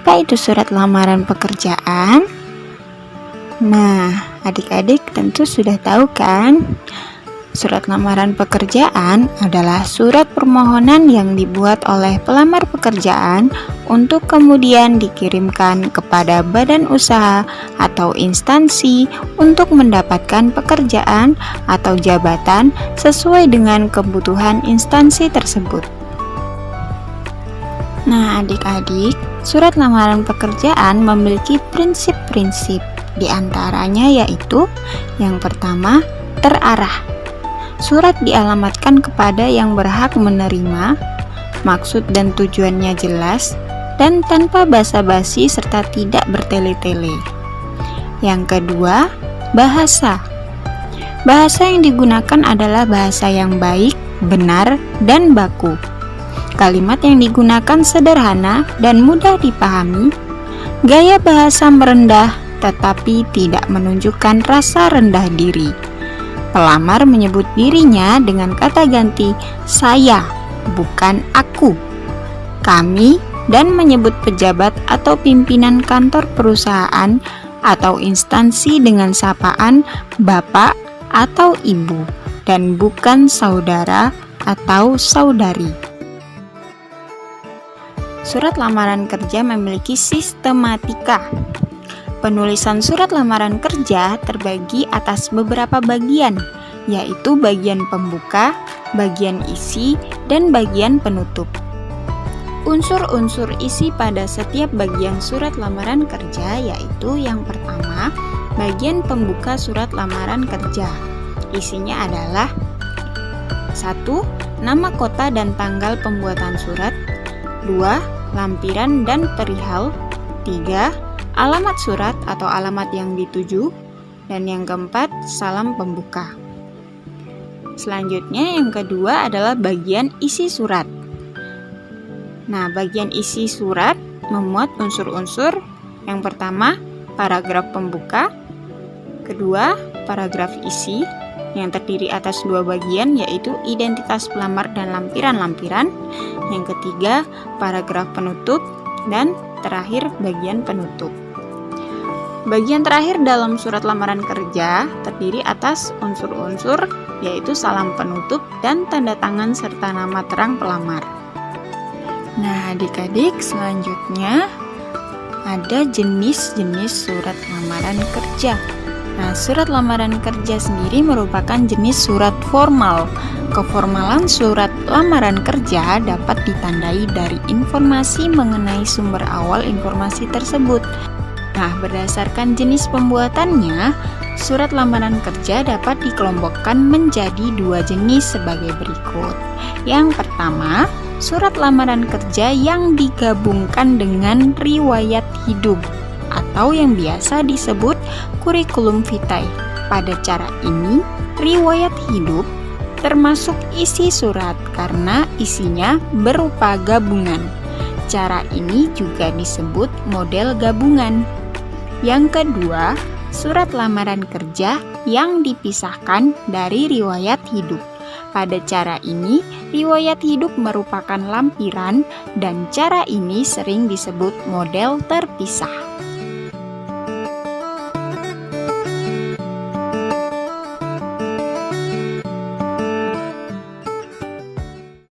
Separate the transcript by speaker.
Speaker 1: Apa itu surat lamaran pekerjaan? Nah, adik-adik tentu sudah tahu kan? Surat lamaran pekerjaan adalah surat permohonan yang dibuat oleh pelamar pekerjaan untuk kemudian dikirimkan kepada badan usaha atau instansi untuk mendapatkan pekerjaan atau jabatan sesuai dengan kebutuhan instansi tersebut. Nah, adik-adik, surat lamaran pekerjaan memiliki prinsip-prinsip. Di antaranya yaitu yang pertama, terarah. Surat dialamatkan kepada yang berhak menerima, maksud dan tujuannya jelas, dan tanpa basa-basi serta tidak bertele-tele. Yang kedua, bahasa. Bahasa yang digunakan adalah bahasa yang baik, benar, dan baku. Kalimat yang digunakan sederhana dan mudah dipahami. Gaya bahasa merendah tetapi tidak menunjukkan rasa rendah diri. Pelamar menyebut dirinya dengan kata ganti saya, bukan aku, kami, dan menyebut pejabat atau pimpinan kantor perusahaan atau instansi dengan sapaan bapak atau ibu, dan bukan saudara atau saudari. Surat lamaran kerja memiliki sistematika. Penulisan surat lamaran kerja terbagi atas beberapa bagian, yaitu bagian pembuka, bagian isi, dan bagian penutup. Unsur-unsur isi pada setiap bagian surat lamaran kerja yaitu yang pertama, bagian pembuka surat lamaran kerja. Isinya adalah 1. Nama kota dan tanggal pembuatan surat. 2. Lampiran dan perihal. 3. Alamat surat atau alamat yang dituju. Dan yang keempat, salam pembuka. Selanjutnya yang kedua adalah bagian isi surat. Nah, bagian isi surat memuat unsur-unsur. Yang pertama, paragraf pembuka. Kedua, paragraf isi yang terdiri atas dua bagian yaitu identitas pelamar dan lampiran-lampiran. Yang ketiga, paragraf penutup, dan terakhir bagian penutup. Bagian terakhir dalam surat lamaran kerja terdiri atas unsur-unsur yaitu salam penutup dan tanda tangan serta nama terang pelamar. Nah, adik-adik, selanjutnya ada jenis-jenis surat lamaran kerja. Nah, surat lamaran kerja sendiri merupakan jenis surat formal. Keformalan surat lamaran kerja dapat ditandai dari informasi mengenai sumber awal informasi tersebut. Nah, berdasarkan jenis pembuatannya, surat lamaran kerja dapat dikelompokkan menjadi dua jenis sebagai berikut. Yang pertama, surat lamaran kerja yang digabungkan dengan riwayat hidup atau yang biasa disebut kurikulum vitae. Pada cara ini, riwayat hidup termasuk isi surat karena isinya berupa gabungan. Cara ini juga disebut model gabungan. Yang kedua, surat lamaran kerja yang dipisahkan dari riwayat hidup. Pada cara ini, riwayat hidup merupakan lampiran dan cara ini sering disebut model terpisah.